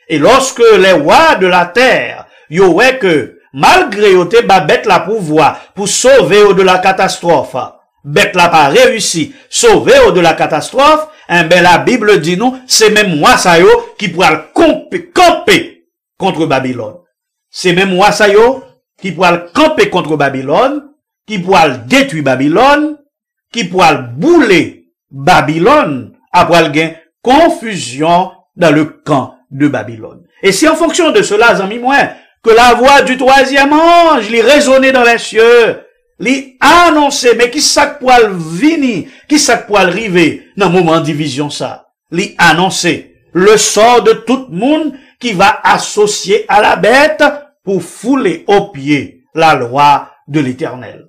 Et lorsque les rois de la terre, yo ouais que, malgré yo te ba bête la pouvoir pour sauver de la catastrophe, bête la pas réussi, sauver de la catastrophe, eh ben, la Bible dit nous, c'est même moi ça yo qui pourra camper contre Babylone. C'est même moi ça yo qui pourra camper contre Babylone, qui pourra détruire Babylone, qui pourra bouler Babylone, après gain confusion dans le camp de Babylone. Et c'est en fonction de cela, amis moi, que la voix du troisième ange, lui résonnait dans les cieux, lui annonçait, mais qui ça pour venir, qui ça pour arriver dans le moment de division ça, lui annonçait le sort de tout le monde qui va associer à la bête pour fouler aux pieds la loi de l'Éternel.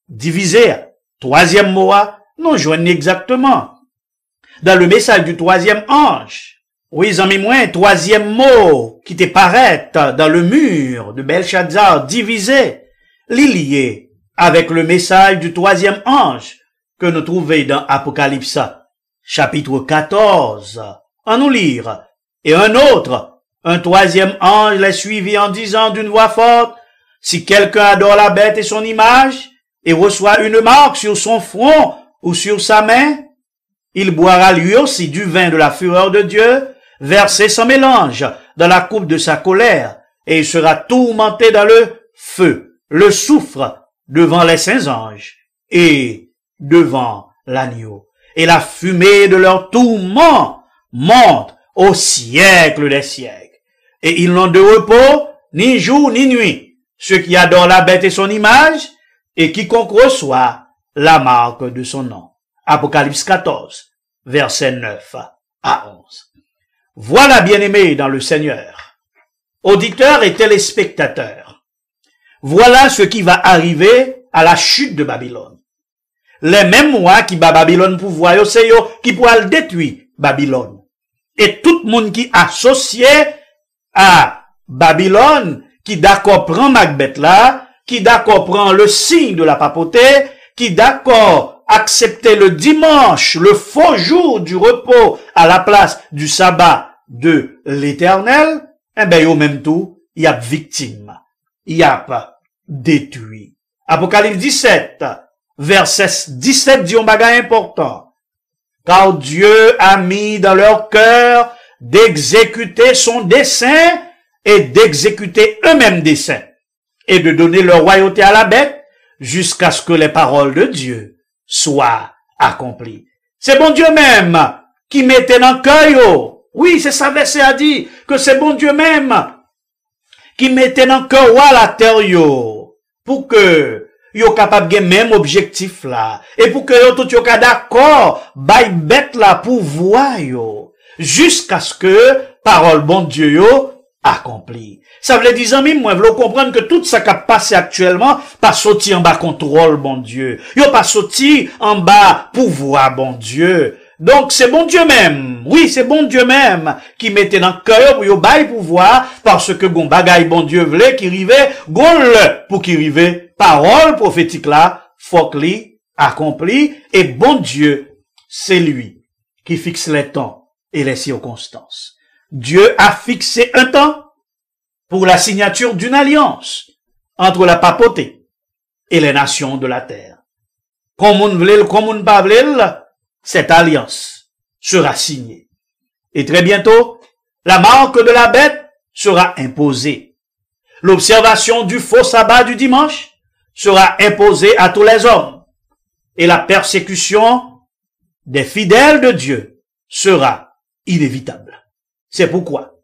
Diviser, troisième mot, non joignent exactement. Dans le message du troisième ange, oui, amis moi, troisième mot qui te paraît dans le mur de Belshazzar, divisé, lié avec le message du troisième ange que nous trouvons dans Apocalypse, chapitre 14. En nous lire. Et un troisième ange les suivit en disant d'une voix forte, si quelqu'un adore la bête et son image, et reçoit une marque sur son front ou sur sa main, il boira lui aussi du vin de la fureur de Dieu, versé sans mélange dans la coupe de sa colère, et il sera tourmenté dans le feu, le soufre, devant les saints anges, et devant l'agneau. Et la fumée de leur tourment monte au siècle des siècles. Et ils n'ont de repos, ni jour, ni nuit, ceux qui adorent la bête et son image, et quiconque reçoit la marque de son nom. Apocalypse 14, verset 9 à 11. Voilà, bien-aimés dans le Seigneur, auditeurs et téléspectateurs, voilà ce qui va arriver à la chute de Babylone. Les mêmes mois qui bat Babylone pour voir, c'est eux qui pourra détruire Babylone. Et tout le monde qui associé à Babylone, qui d'accord prend Macbeth là, qui d'accord prend le signe de la papauté, qui d'accord accepter le dimanche, le faux jour du repos à la place du sabbat de l'Éternel, eh ben, au même tout, y a victime, y a détruit. Apocalypse 17, verset 17 dit un bagage important. Car Dieu a mis dans leur cœur d'exécuter son dessein et d'exécuter eux-mêmes dessein et de donner leur royauté à la bête jusqu'à ce que les paroles de Dieu soient accomplies. C'est bon Dieu même qui mettait dans le cœur. Oui, c'est ça verset a dit que c'est bon Dieu même qui mettait dans le cœur à la terre yo pour que yo capable de même objectif là et pour que yo tout yo d'accord bay bête là pour voir yo jusqu'à ce que parole bon Dieu yo accompli. Ça veut dire amis moi vous comprendre que tout ça qui passe actuellement pas sorti en bas contrôle bon Dieu. Yo pas sorti en bas pouvoir bon Dieu. Donc c'est bon Dieu même. Oui, c'est bon Dieu même qui mettait dans le cœur pour yo bail pouvoir parce que gon bagay bon Dieu voulait qui rivait gon pour qui rivait parole prophétique là faut que accompli et bon Dieu c'est lui qui fixe les temps et les circonstances. Dieu a fixé un temps pour la signature d'une alliance entre la papauté et les nations de la terre. Comme on voulait, comme on pas voulait, cette alliance sera signée. Et très bientôt, la marque de la bête sera imposée. L'observation du faux sabbat du dimanche sera imposée à tous les hommes. Et la persécution des fidèles de Dieu sera inévitable. C'est pourquoi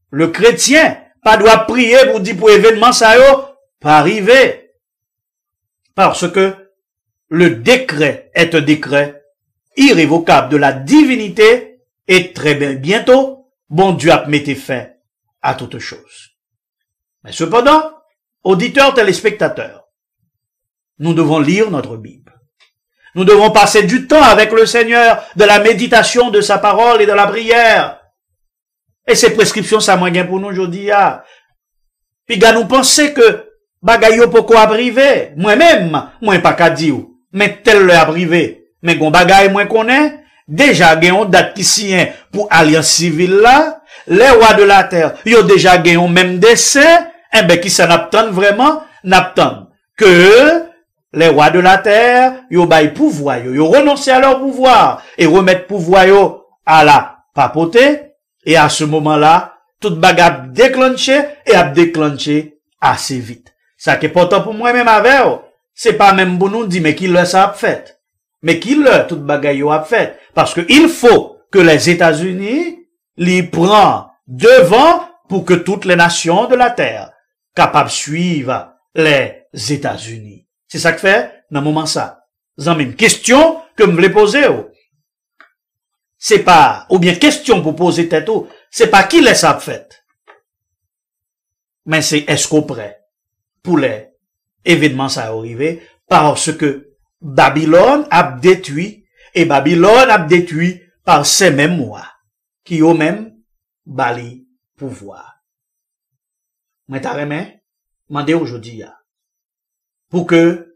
le chrétien pas doit prier pour dire pour événement ça yo pas arriver. Parce que le décret est un décret irrévocable de la divinité et très bientôt, bon Dieu a mis fin à toute chose. Mais cependant, auditeurs, téléspectateurs, nous devons lire notre Bible. Nous devons passer du temps avec le Seigneur, de la méditation de sa parole et de la prière. Et ces prescriptions, ça moyen pour nous aujourd'hui. Puis, gars, nous pensons que bagay yo poko a privé. Moi-même, moi pas qu'à dire, mais tel le a privé. Mais gon bagay moi connais, déjà gen date qui signe pour alliance civile là, les rois de la terre, yo déjà gen même dessein, eh ben qui ça n'attend vraiment, n'attend que les rois de la terre, yo bay pouvoir, yo renoncer à leur pouvoir et remettre pouvoir yo à la papauté. Et à ce moment-là, toute bagarre déclenché et a déclenché assez vite. Ça qui est important pour moi-même avec, c'est pas même pour nous dire, mais qui le ça a fait. Mais qui le toute bagarre a fait. Parce que il faut que les États-Unis les prennent devant pour que toutes les nations de la terre capables suivre les États-Unis. C'est ça que fait, dans le moment ça. Vous avez une question que je voulais poser, c'est pas, ou bien question pour poser tête, c'est pas qui laisse ça fait. Mais c'est est-ce qu'on prêt pour les événements ça arriver parce que Babylone a détruit et Babylone a détruit par ces mêmes mois qui ont même bali pouvoir. Mais t'as remis, mandé aujourd'hui, pour que,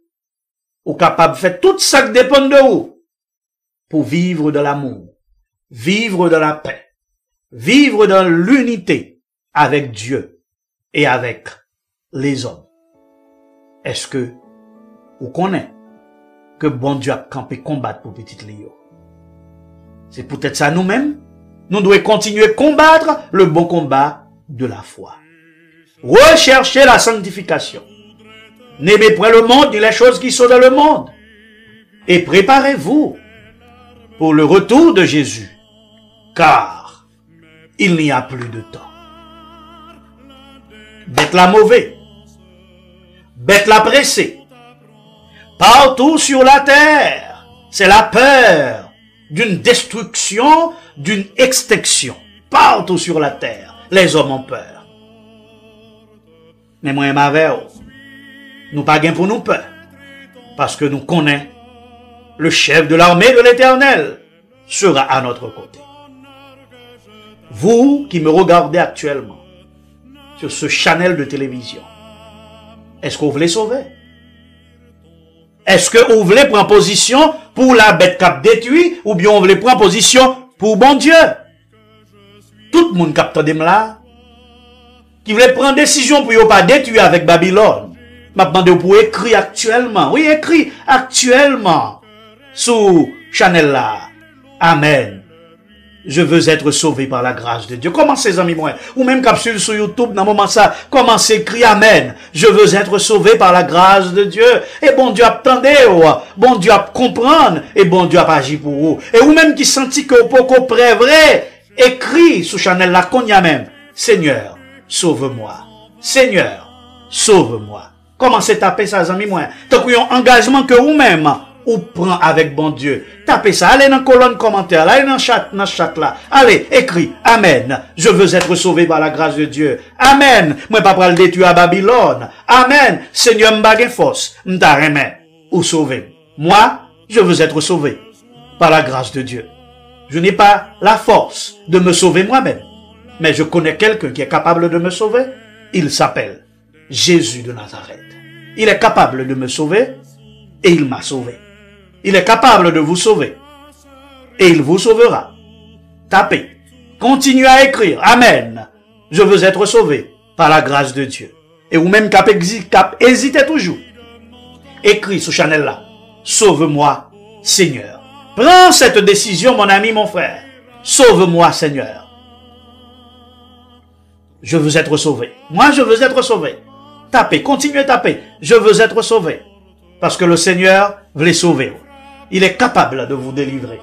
ou capable de faire tout ça qui dépend de vous, pour vivre de l'amour, vivre de la paix, vivre dans l'unité avec Dieu et avec les hommes. Est-ce que vous connaissez que bon Dieu a campé combattre pour petit Léo? C'est peut-être ça nous-mêmes. Nous devons continuer à combattre le bon combat de la foi. Recherchez la sanctification. N'aimez point le monde ni les choses qui sont dans le monde. Et préparez-vous pour le retour de Jésus. Car il n'y a plus de temps. Bête la mauvais. Bête la pressée. Partout sur la terre, c'est la peur d'une destruction, d'une extinction. Partout sur la terre, les hommes ont peur. Mais moi et ma mère, nous pas gain pour nous peur. Parce que nous connaissons le chef de l'armée de l'Éternel sera à notre côté. Vous qui me regardez actuellement sur ce channel de télévision, est-ce que vous voulez sauver? Est-ce que vous voulez prendre position pour la bête cap détruit ou bien vous voulez prendre position pour bon Dieu? Tout le monde capte de là. qui voulait prendre décision pour ne pas détruire avec Babylone. M'a demandé pour écrire actuellement. Oui, écrit actuellement. Sous Chanel là. Amen. Je veux être sauvé par la grâce de Dieu. Commencez, amis, moi. Ou même capsule sur YouTube, dans le moment ça, commencez, crie Amen. Je veux être sauvé par la grâce de Dieu. Et bon Dieu attendez, bon Dieu a comprendre, et bon Dieu a agi pour vous. Et ou même qui senti que vous pouvez prêt vrai, écrit sous Chanel là, qu'on y a même. Seigneur, sauve-moi. Seigneur, sauve-moi. Commencez à taper ça, amis, moi. Tant qu'il y a un engagement que vous-même, ou prend avec bon Dieu. Tapez ça, allez dans la colonne commentaire, allez dans le chat là. Allez, écrit, Amen. Je veux être sauvé par la grâce de Dieu. Amen. Moi pas pour le détruire à Babylone. Amen. Seigneur m'bague force, m'ta remet ou sauver. Moi, je veux être sauvé par la grâce de Dieu. Je n'ai pas la force de me sauver moi-même, mais je connais quelqu'un qui est capable de me sauver. Il s'appelle Jésus de Nazareth. Il est capable de me sauver et il m'a sauvé. Il est capable de vous sauver. Et il vous sauvera. Tapez. Continuez à écrire. Amen. Je veux être sauvé par la grâce de Dieu. Et ou même cap hésitez toujours. Écris sous Chanel là. Sauve-moi, Seigneur. Prends cette décision, mon ami, mon frère. Sauve-moi, Seigneur. Je veux être sauvé. Moi, je veux être sauvé. Tapez. Continuez à taper. Je veux être sauvé. Parce que le Seigneur veut les sauver. Il est capable de vous délivrer.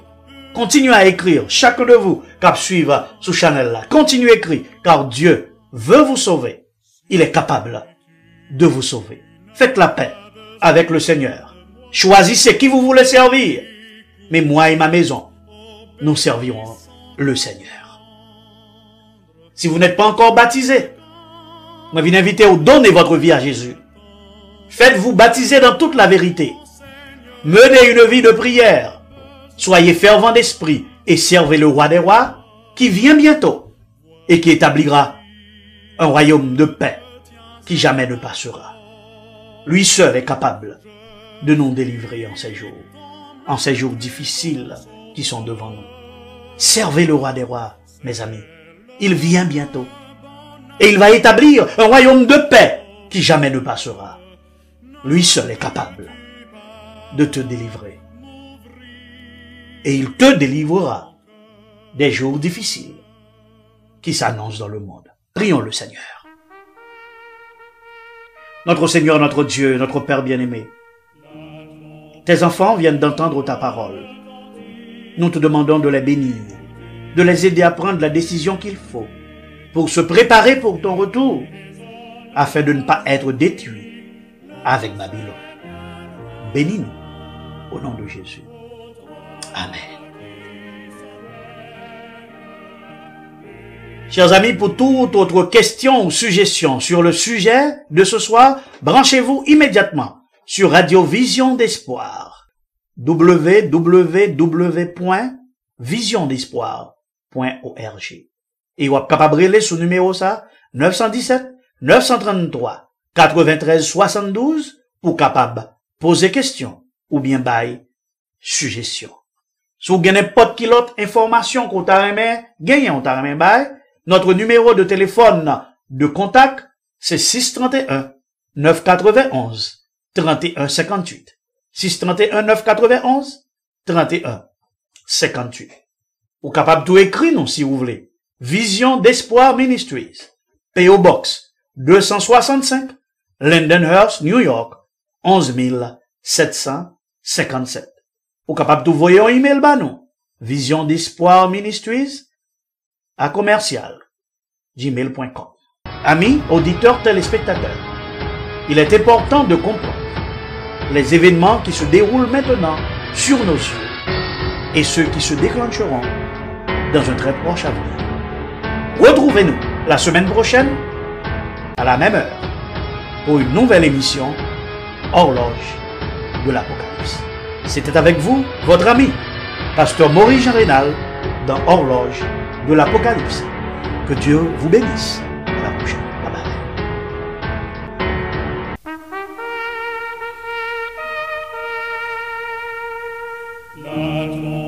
Continuez à écrire, chacun de vous, qui suivre sous Chanel là. Continuez à écrire, car Dieu veut vous sauver. Il est capable de vous sauver. Faites la paix avec le Seigneur. Choisissez qui vous voulez servir. Mais moi et ma maison, nous servirons le Seigneur. Si vous n'êtes pas encore baptisé, moi je vous invite à donner votre vie à Jésus. Faites-vous baptiser dans toute la vérité. Menez une vie de prière. Soyez fervents d'esprit et servez le roi des rois qui vient bientôt et qui établira un royaume de paix qui jamais ne passera. Lui seul est capable de nous délivrer en ces jours difficiles qui sont devant nous. Servez le roi des rois, mes amis. Il vient bientôt et il va établir un royaume de paix qui jamais ne passera. Lui seul est capable de te délivrer. Et il te délivrera des jours difficiles qui s'annoncent dans le monde. Prions le Seigneur. Notre Seigneur, notre Dieu, notre Père bien-aimé, tes enfants viennent d'entendre ta parole. Nous te demandons de les bénir, de les aider à prendre la décision qu'il faut pour se préparer pour ton retour, afin de ne pas être détruits avec Babylone. Bénis-nous au nom de Jésus. Amen. Chers amis, pour toute autre question ou suggestion sur le sujet de ce soir, branchez-vous immédiatement sur Radio Vision d'Espoir. www.visiondespoir.org. Et vous êtes capable de relire sous numéro ça, 917 933 93 72 pour capable poser question ou bien bail suggestion. Si vous avez n'importe quelle autre information qu'on t'a remis, gagné on t'a remis bail, notre numéro de téléphone de contact, c'est 631 991 31 58. 631 991 31 58. Vous êtes capable de tout écrire, nous, si vous voulez. Vision d'Espoir Ministries. P.O. Box 265, Lindenhurst, New York, 11 757. Vous êtes capable de tout envoyer un email, bah, nous. Vision d'Espoir Ministries à commercial@gmail.com. Amis, auditeurs, téléspectateurs, il est important de comprendre les événements qui se déroulent maintenant sur nos yeux et ceux qui se déclencheront dans un très proche avenir. Retrouvez-nous la semaine prochaine à la même heure pour une nouvelle émission Horloge de l'Apocalypse. C'était avec vous, votre ami, Pasteur Maurice Jean Rénal, dans Horloge de l'Apocalypse. Que Dieu vous bénisse. À la prochaine. Bye bye.